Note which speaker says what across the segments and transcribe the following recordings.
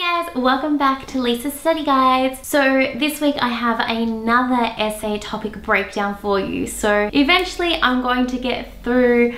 Speaker 1: Hey guys, welcome back to Lisa's Study Guides. So this week I have another essay topic breakdown for you. So eventually I'm going to get through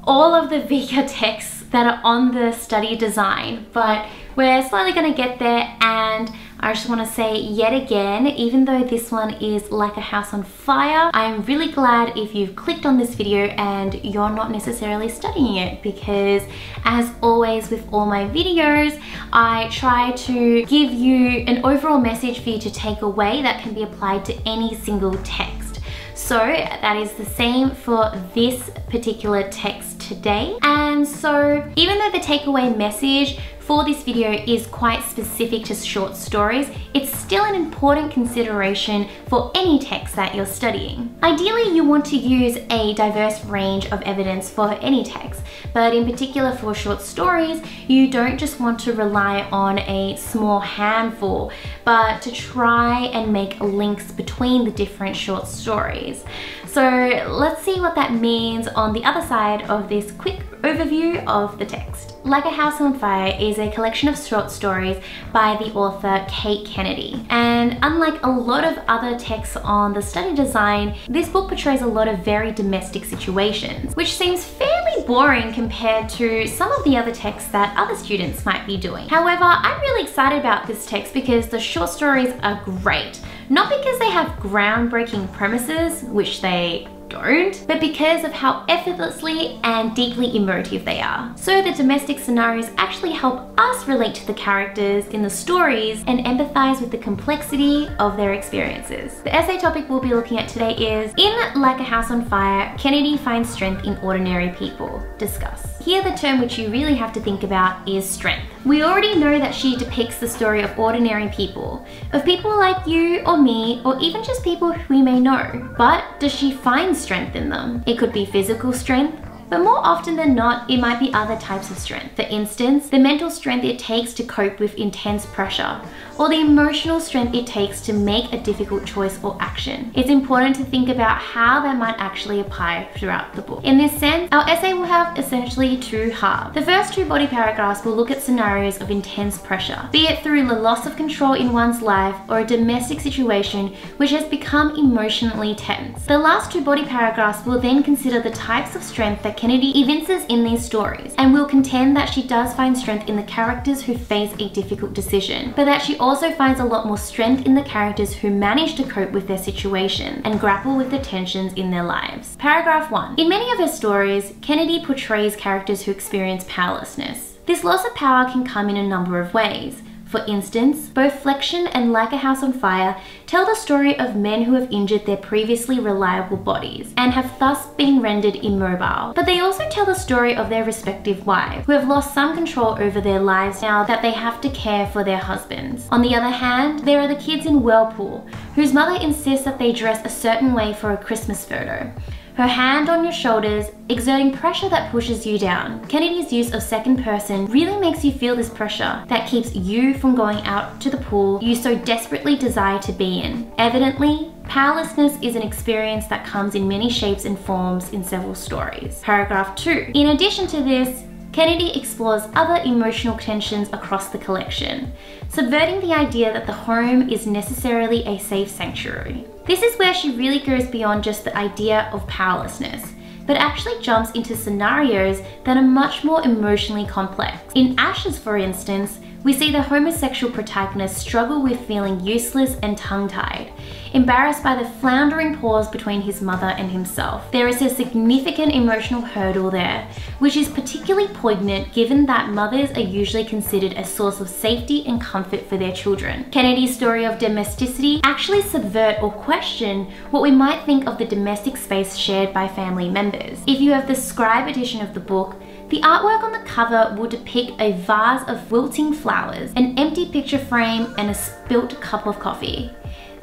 Speaker 1: all of the VCA texts that are on the study design, but we're slowly going to get there. And I just want to say yet again, even though this one is like a house on fire, I'm really glad if you've clicked on this video and you're not necessarily studying it, because as always with all my videos, I try to give you an overall message for you to take away that can be applied to any single text. So that is the same for this particular text today. And so even though the takeaway message for this video is quite specific to short stories, it's still an important consideration for any text that you're studying. Ideally, you want to use a diverse range of evidence for any text, but in particular for short stories, you don't just want to rely on a small handful, but to try and make links between the different short stories. So let's see what that means on the other side of this quick overview of the text. Like a House on Fire is a collection of short stories by the author Kate Kennedy. And unlike a lot of other texts on the study design, this book portrays a lot of very domestic situations, which seems fairly boring compared to some of the other texts that other students might be doing. However, I'm really excited about this text because the short stories are great. Not because they have groundbreaking premises, which they don't, but because of how effortlessly and deeply emotive they are. So the domestic scenarios actually help us relate to the characters in the stories and empathize with the complexity of their experiences. The essay topic we'll be looking at today is, in Like a House on Fire, Kennedy finds strength in ordinary people. Discuss. Here the term which you really have to think about is strength. We already know that she depicts the story of ordinary people, of people like you or me, or even just people who we may know. But does she find strength in them? It could be physical strength, but more often than not, it might be other types of strength. For instance, the mental strength it takes to cope with intense pressure, or the emotional strength it takes to make a difficult choice or action. It's important to think about how that might actually apply throughout the book. In this sense, our essay will have essentially two halves. The first two body paragraphs will look at scenarios of intense pressure, be it through the loss of control in one's life or a domestic situation which has become emotionally tense. The last two body paragraphs will then consider the types of strength that Kennedy evinces in these stories, and will contend that she does find strength in the characters who face a difficult decision, but that she also finds a lot more strength in the characters who manage to cope with their situation and grapple with the tensions in their lives. Paragraph 1. In many of her stories, Kennedy portrays characters who experience powerlessness. This loss of power can come in a number of ways. For instance, both Flexion and Like a House on Fire tell the story of men who have injured their previously reliable bodies and have thus been rendered immobile. But they also tell the story of their respective wives, who have lost some control over their lives now that they have to care for their husbands. On the other hand, there are the kids in Whirlpool, whose mother insists that they dress a certain way for a Christmas photo. Her hand on your shoulders, exerting pressure that pushes you down. Kennedy's use of second person really makes you feel this pressure that keeps you from going out to the pool you so desperately desire to be in. Evidently, powerlessness is an experience that comes in many shapes and forms in several stories. Paragraph 2. In addition to this, Kennedy explores other emotional tensions across the collection, subverting the idea that the home is necessarily a safe sanctuary. This is where she really goes beyond just the idea of powerlessness, but actually jumps into scenarios that are much more emotionally complex. In Ashes, for instance, we see the homosexual protagonist struggle with feeling useless and tongue-tied, embarrassed by the floundering pause between his mother and himself. There is a significant emotional hurdle there, which is particularly poignant given that mothers are usually considered a source of safety and comfort for their children. Kennedy's story of domesticity actually subvert or question what we might think of the domestic space shared by family members. If you have the Scribe edition of the book, the artwork on the cover will depict a vase of wilting flowers, an empty picture frame, and a spilt cup of coffee.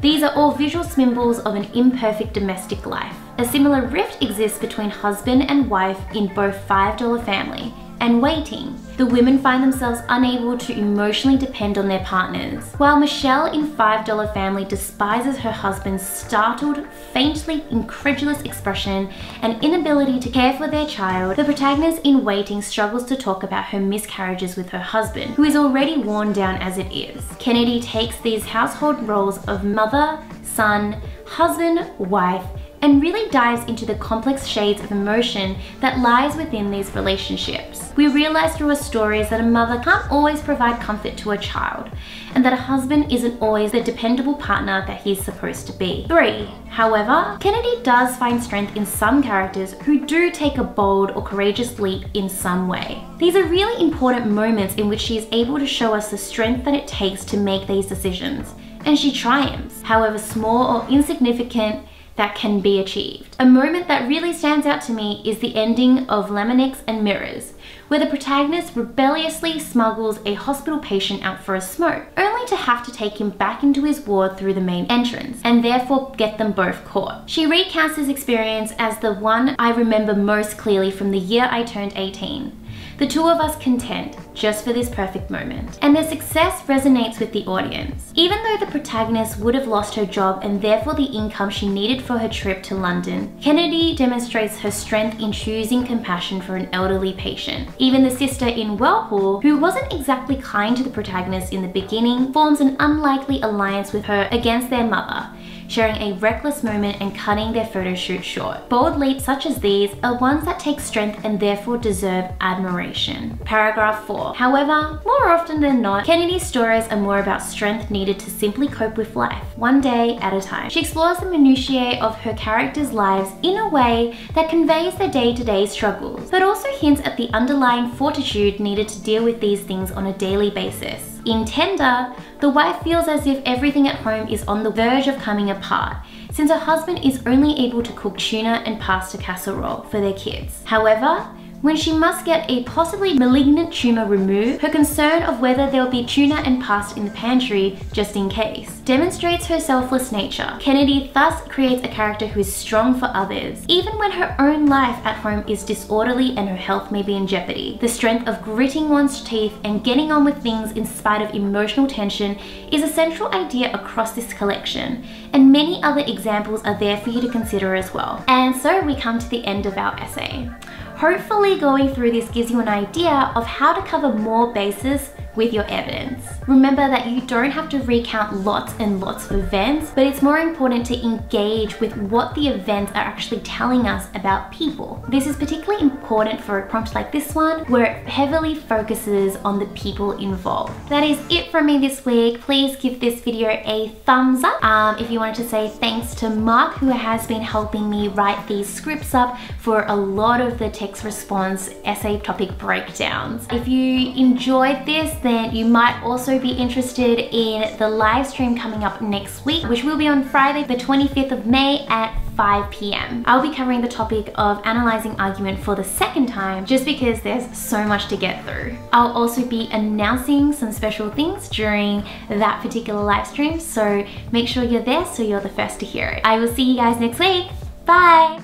Speaker 1: These are all visual symbols of an imperfect domestic life. A similar rift exists between husband and wife in both $5 Family and waiting. The women find themselves unable to emotionally depend on their partners. While Michelle in $5 Family despises her husband's startled, faintly incredulous expression and inability to care for their child, the protagonist in Waiting struggles to talk about her miscarriages with her husband, who is already worn down as it is. Kennedy takes these household roles of mother, son, husband, wife, and really dives into the complex shades of emotion that lies within these relationships. We realize through her stories that a mother can't always provide comfort to a child, and that a husband isn't always the dependable partner that he's supposed to be. 3. However, Kennedy does find strength in some characters who do take a bold or courageous leap in some way. These are really important moments in which she is able to show us the strength that it takes to make these decisions, and she triumphs, however small or insignificant that can be achieved. A moment that really stands out to me is the ending of Lemonix and Mirrors, where the protagonist rebelliously smuggles a hospital patient out for a smoke, only to have to take him back into his ward through the main entrance, and therefore get them both caught. She recounts his experience as the one I remember most clearly from the year I turned 18. The two of us content just for this perfect moment. And their success resonates with the audience. Even though the protagonist would have lost her job and therefore the income she needed for her trip to London, Kennedy demonstrates her strength in choosing compassion for an elderly patient. Even the sister in Whirlpool, who wasn't exactly kind to the protagonist in the beginning, forms an unlikely alliance with her against their mother, sharing a reckless moment and cutting their photo shoot short. Bold leaps such as these are ones that take strength and therefore deserve admiration. Paragraph 4. However, more often than not, Kennedy's stories are more about strength needed to simply cope with life, one day at a time. She explores the minutiae of her characters' lives in a way that conveys their day-to-day struggles, but also hints at the underlying fortitude needed to deal with these things on a daily basis. In Tender, the wife feels as if everything at home is on the verge of coming apart, since her husband is only able to cook tuna and pasta casserole for their kids. However, when she must get a possibly malignant tumor removed, her concern of whether there will be tuna and pasta in the pantry just in case demonstrates her selfless nature. Kennedy thus creates a character who is strong for others, even when her own life at home is disorderly and her health may be in jeopardy. The strength of gritting one's teeth and getting on with things in spite of emotional tension is a central idea across this collection, and many other examples are there for you to consider as well. And so we come to the end of our essay. Hopefully going through this gives you an idea of how to cover more bases with your evidence. Remember that you don't have to recount lots and lots of events, but it's more important to engage with what the events are actually telling us about people. This is particularly important for a prompt like this one, where it heavily focuses on the people involved. That is it from me this week. Please give this video a thumbs up. If you wanted to say thanks to Mark, who has been helping me write these scripts up for a lot of the text response essay topic breakdowns. If you enjoyed this, then you might also be interested in the live stream coming up next week, which will be on Friday, the 25th of May at 5 p.m. I'll be covering the topic of analyzing argument for the second time, just because there's so much to get through. I'll also be announcing some special things during that particular live stream, so make sure you're there so you're the first to hear it. I will see you guys next week. Bye!